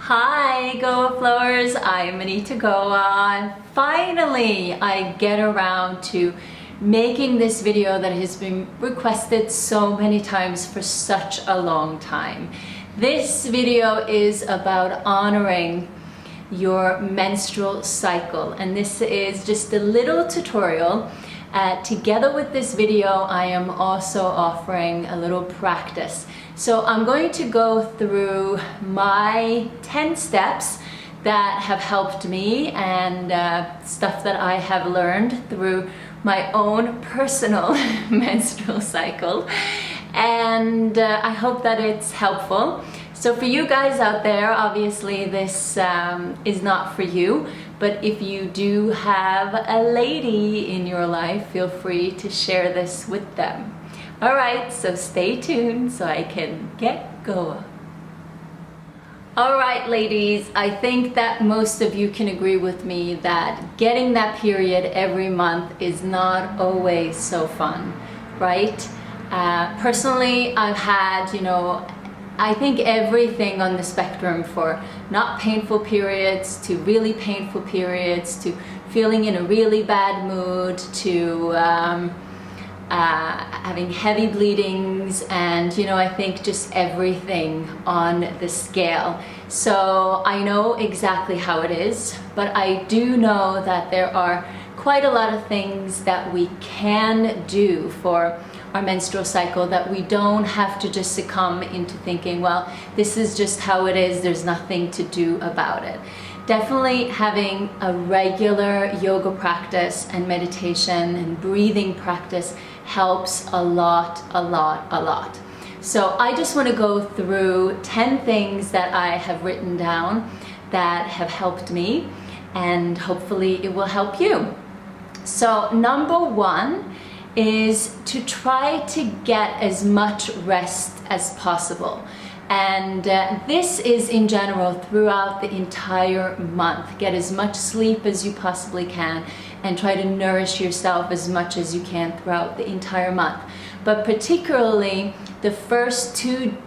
Hi Goa Flowers, I'm Anita Goa. Finally, I get around to making this video that has been requested so many times for such a long time. This video is about honoring your menstrual cycle, and this is just a little tutorial. Together with this video, I am also offering a little practice. So I'm going to go through my 10 steps that have helped me and stuff that I have learned through my own personal menstrual cycle. And I hope that it's helpful. So for you guys out there, obviously this is not for you, but if you do have a lady in your life, feel free to share this with them. All right, so stay tuned so I can get going. All right, ladies, I think that most of you can agree with me that getting that period every month is not always so fun, right? Personally, I've had, I think everything on the spectrum for not painful periods to really painful periods to feeling in a really bad mood to having heavy bleedings, and I think just everything on the scale. So I know exactly how it is, but I do know that there are quite a lot of things that we can do for our menstrual cycle, that we don't have to just succumb into thinking, well, this is just how it is, there's nothing to do about it. Definitely having a regular yoga practice and meditation and breathing practice helps a lot. So I just want to go through 10 things that I have written down that have helped me, and hopefully it will help you. So number one is to try to get as much rest as possible. And this is in general throughout the entire month. Get as much sleep as you possibly can and try to nourish yourself as much as you can throughout the entire month. But particularly the first 2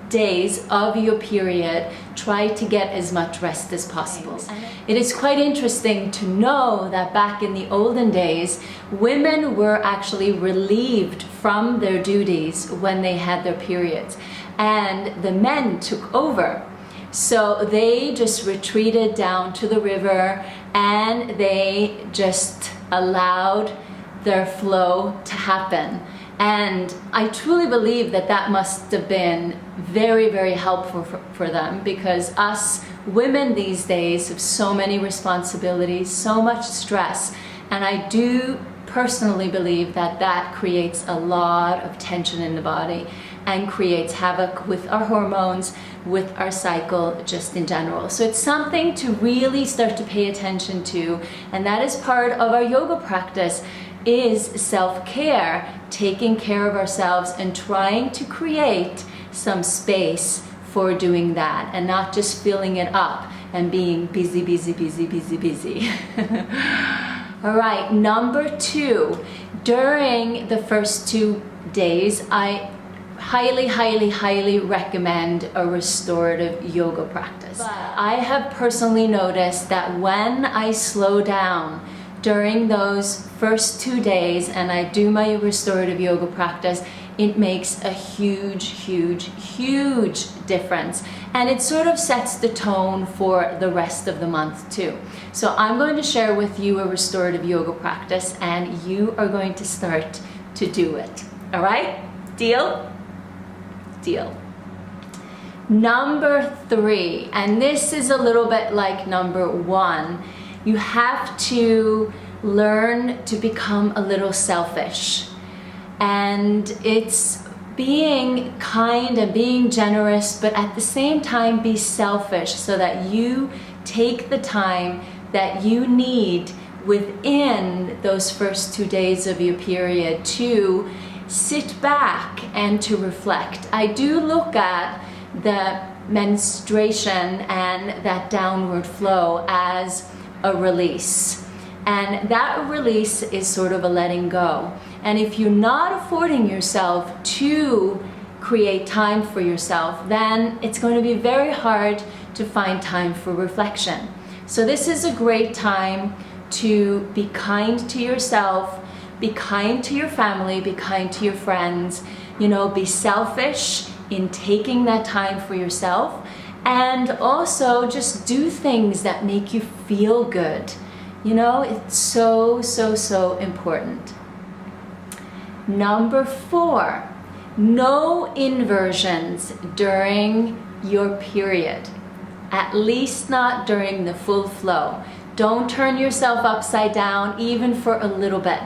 days of your period, try to get as much rest as possible. It is quite interesting to know that back in the olden days, women were actually relieved from their duties when they had their periods, and the men took over. So they just retreated down to the river and they just allowed their flow to happen. And I truly believe that that must have been very, very helpful for them, because us women these days have so many responsibilities, so much stress, and I do personally believe that that creates a lot of tension in the body and creates havoc with our hormones, with our cycle just in general. So it's something to really start to pay attention to, and that is part of our yoga practice, is self-care, taking care of ourselves and trying to create some space for doing that and not just filling it up and being busy. All right, number 2, during the first 2 days, I highly recommend a restorative yoga practice. But I have personally noticed that when I slow down during those first 2 days and I do my restorative yoga practice, it makes a huge difference, and it sort of sets the tone for the rest of the month too. So I'm going to share with you a restorative yoga practice, and you are going to start to do it. All right? Deal? Deal. Number 3, and this is a little bit like number 1, you have to learn to become a little selfish. And it's being kind and being generous, but at the same time be selfish, so that you take the time that you need within those first 2 days of your period to sit back and to reflect. I do look at the menstruation and that downward flow as a release. And that release is sort of a letting go. And if you're not affording yourself to create time for yourself, then it's going to be very hard to find time for reflection. So this is a great time to be kind to yourself, be kind to your family, be kind to your friends, be selfish in taking that time for yourself, and also just do things that make you feel good. It's so, so, so important. Number 4, no inversions during your period, at least not during the full flow. Don't turn yourself upside down even for a little bit.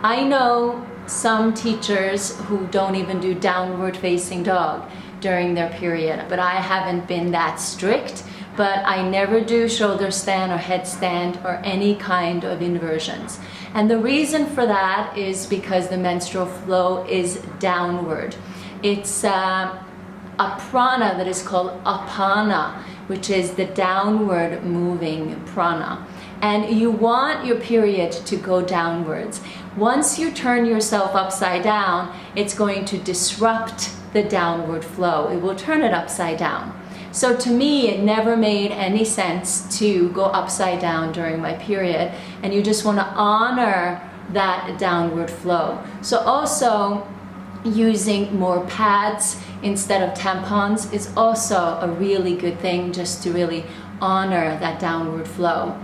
I know some teachers who don't even do downward facing dog during their period, but I haven't been that strict. But I never do shoulder stand or headstand or any kind of inversions. And the reason for that is because the menstrual flow is downward. It's a prana that is called apana, which is the downward moving prana. And you want your period to go downwards. Once you turn yourself upside down, it's going to disrupt the downward flow. It will turn it upside down. So to me, it never made any sense to go upside down during my period, and you just want to honor that downward flow. So also using more pads instead of tampons is also a really good thing, just to really honor that downward flow.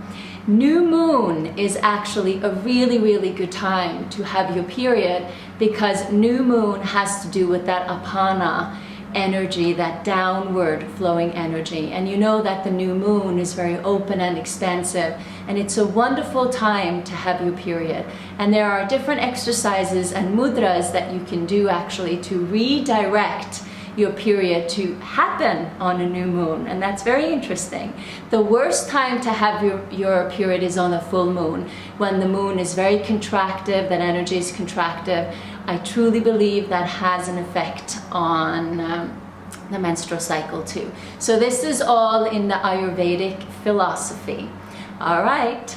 New moon is actually a really, really good time to have your period, because new moon has to do with that apana energy, that downward flowing energy. And you know that the new moon is very open and expansive, and it's a wonderful time to have your period. And there are different exercises and mudras that you can do actually to redirect your period to happen on a new moon, and that's very interesting. The worst time to have your period is on a full moon, when the moon is very contractive, that energy is contractive. I truly believe that has an effect on the menstrual cycle too. So this is all in the Ayurvedic philosophy. All right,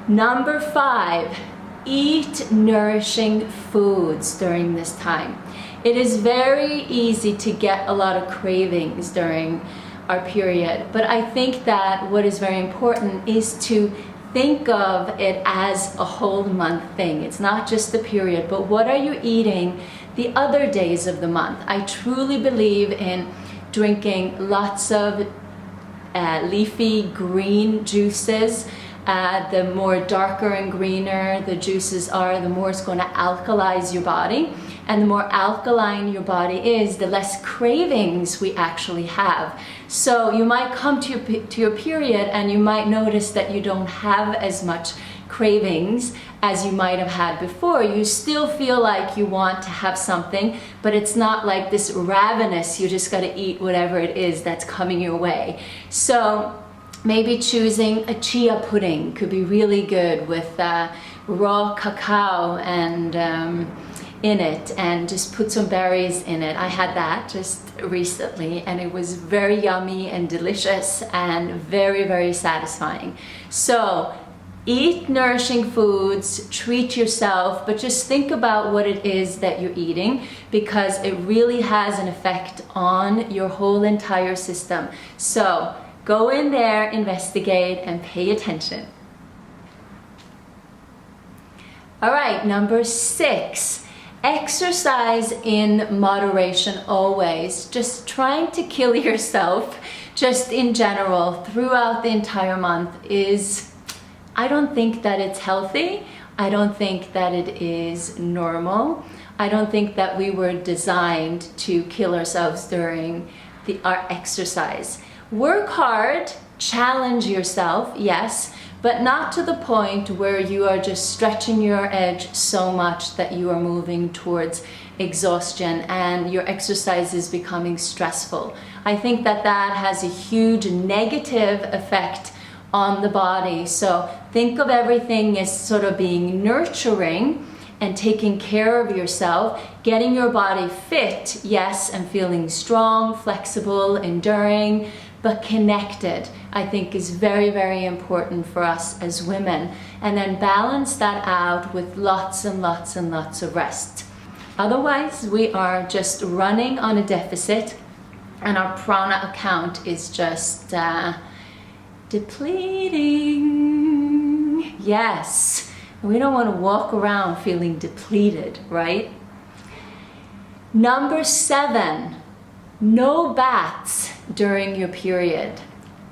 number 5, eat nourishing foods during this time. It is very easy to get a lot of cravings during our period, but I think that what is very important is to think of it as a whole month thing. It's not just the period, but what are you eating the other days of the month? I truly believe in drinking lots of leafy green juices. The more darker and greener the juices are, the more it's going to alkalize your body. And the more alkaline your body is, the less cravings we actually have. So you might come to your period and you might notice that you don't have as much cravings as you might have had before. You still feel like you want to have something, but it's not like this ravenous, you just got to eat whatever it is that's coming your way. So maybe choosing a chia pudding could be really good with raw cacao and in it, and just put some berries in it. I had that just recently and it was very yummy and delicious and very, very satisfying. So eat nourishing foods, treat yourself, but just think about what it is that you're eating, because it really has an effect on your whole entire system. So go in there, investigate, and pay attention. All right, number 6. Exercise in moderation always. Just trying to kill yourself just in general throughout the entire month is, I don't think that it's healthy. I don't think that it is normal. I don't think that we were designed to kill ourselves during our exercise. Work hard, challenge yourself, yes, but not to the point where you are just stretching your edge so much that you are moving towards exhaustion and your exercise is becoming stressful. I think that that has a huge negative effect on the body. So think of everything as sort of being nurturing and taking care of yourself, getting your body fit, yes, and feeling strong, flexible, enduring, but connected, I think is very, very important for us as women. And then balance that out with lots and lots and lots of rest. Otherwise, we are just running on a deficit and our prana account is just depleting. Yes, we don't want to walk around feeling depleted, right? Number 7, no baths during your period.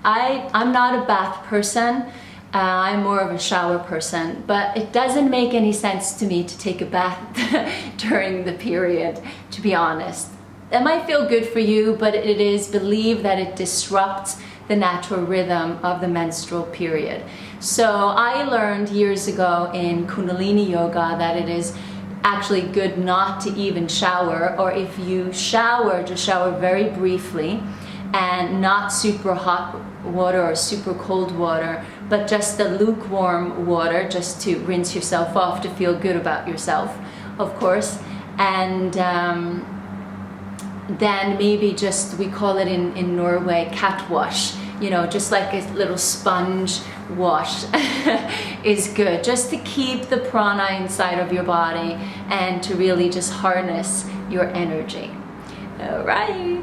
I'm not a bath person. I'm more of a shower person, but it doesn't make any sense to me to take a bath during the period, to be honest. It might feel good for you, but it is believed that it disrupts the natural rhythm of the menstrual period. So I learned years ago in Kundalini Yoga that it is actually good not to even shower, or if you shower, just shower very briefly, and not super hot water or super cold water, but just the lukewarm water, just to rinse yourself off, to feel good about yourself, of course. And then maybe just, we call it in Norway, cat wash, you know, just like a little sponge wash is good, just to keep the prana inside of your body and to really just harness your energy. All right.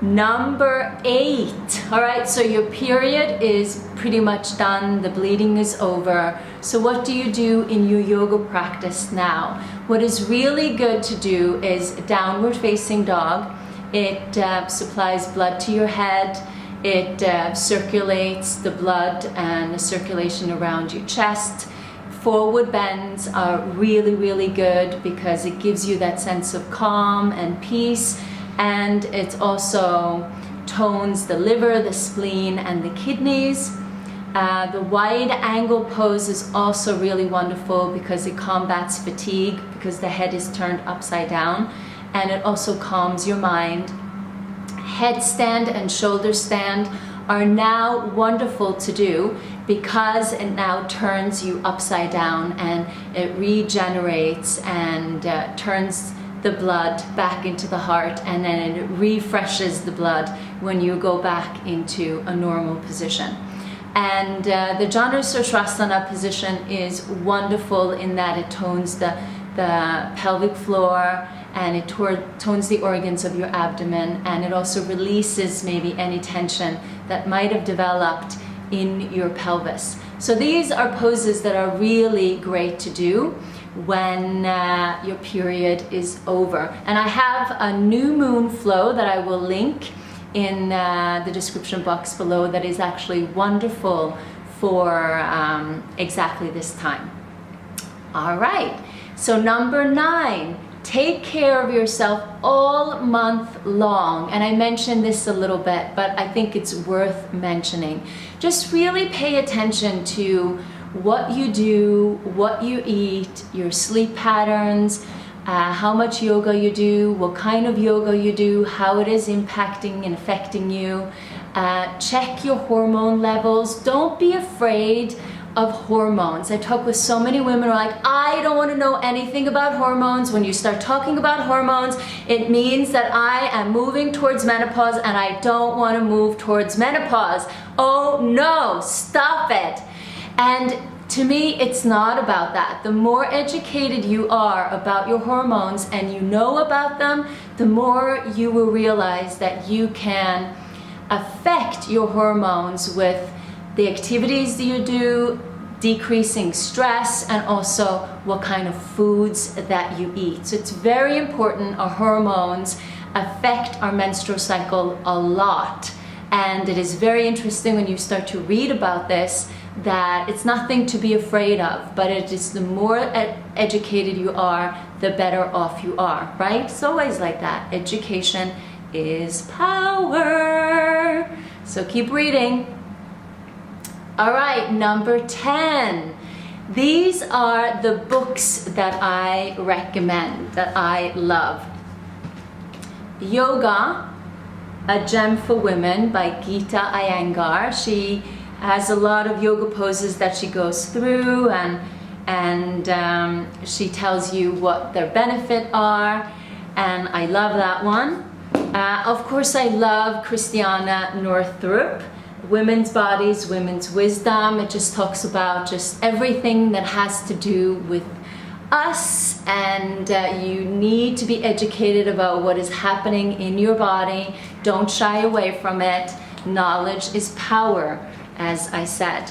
Number 8. All right, so your period is pretty much done. The bleeding is over. So what do you do in your yoga practice now? What is really good to do is downward facing dog. It supplies blood to your head. It circulates the blood and the circulation around your chest. Forward bends are really, really good because it gives you that sense of calm and peace. And it also tones the liver, the spleen, and the kidneys. The wide angle pose is also really wonderful because it combats fatigue, because the head is turned upside down, and it also calms your mind. Headstand and shoulder stand are now wonderful to do because it now turns you upside down, and it regenerates and turns the blood back into the heart, and then it refreshes the blood when you go back into a normal position. And the Janu Sirsasana position is wonderful in that it tones the pelvic floor, and it tones the organs of your abdomen, and it also releases maybe any tension that might have developed in your pelvis. So these are poses that are really great to do when your period is over. And I have a new moon flow that I will link in the description box below that is actually wonderful for exactly this time. All right, so number 9, take care of yourself all month long. And I mentioned this a little bit, but I think it's worth mentioning. Just really pay attention to what you do, what you eat, your sleep patterns, how much yoga you do, what kind of yoga you do, how it is impacting and affecting you. Check your hormone levels. Don't be afraid of hormones. I talk with so many women who are like, I don't want to know anything about hormones. When you start talking about hormones, it means that I am moving towards menopause, and I don't want to move towards menopause. Oh no, stop it. And to me, it's not about that. The more educated you are about your hormones and you know about them, the more you will realize that you can affect your hormones with the activities that you do, decreasing stress, and also what kind of foods that you eat. So it's very important. Our hormones affect our menstrual cycle a lot. And it is very interesting when you start to read about this, that it's nothing to be afraid of, but it is the more educated you are, the better off you are, right? It's always like that. Education is power. So keep reading. All right, number 10. These are the books that I recommend, that I love. Yoga, A Gem for Women by Geeta Iyengar. She has a lot of yoga poses that she goes through, and she tells you what their benefit are, and I love that one. Of course, I love Christiana Northrup, Women's Bodies, Women's Wisdom. It just talks about just everything that has to do with us, and you need to be educated about what is happening in your body Don't shy away from it. Knowledge is power, as I said.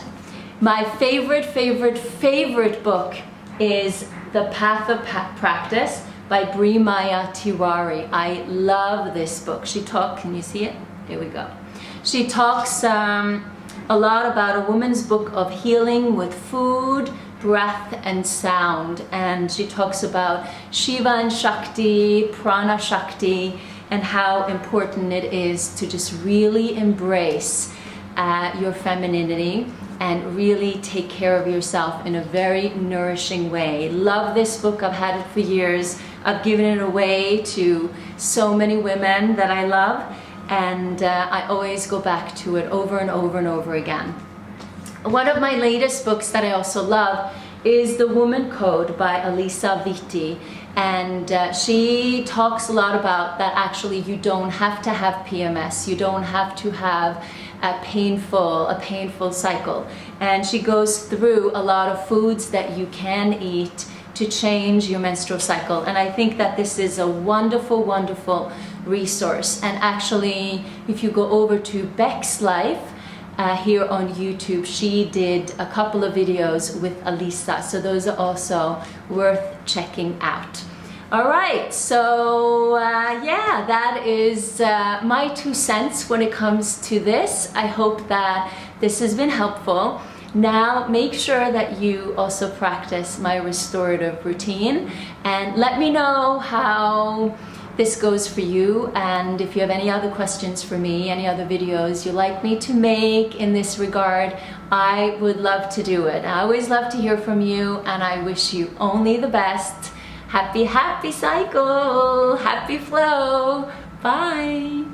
My favorite book is The Path of Practice by Bri Maya Tiwari. I love this book. She talks, can you see it? There we go. She talks a lot about a woman's book of healing with food, breath, and sound. And she talks about Shiva and Shakti, Prana Shakti, and how important it is to just really embrace your femininity and really take care of yourself in a very nourishing way. Love this book. I've had it for years. I've given it away to so many women that I love, and I always go back to it over and over and over again. One of my latest books that I also love is The Woman Code by Alisa Vitti, and she talks a lot about that actually you don't have to have PMS, you don't have to have a painful cycle, and she goes through a lot of foods that you can eat to change your menstrual cycle. And I think that this is a wonderful resource. And actually, if you go over to Beck's Life here on YouTube, she did a couple of videos with Alisa, so those are also worth checking out. All right, so yeah, that is my 2 cents when it comes to this. I hope that this has been helpful. Now make sure that you also practice my restorative routine, and let me know how this goes for you, and if you have any other questions for me, any other videos you'd like me to make in this regard, I would love to do it. I always love to hear from you, and I wish you only the best. Happy cycle, happy flow. Bye.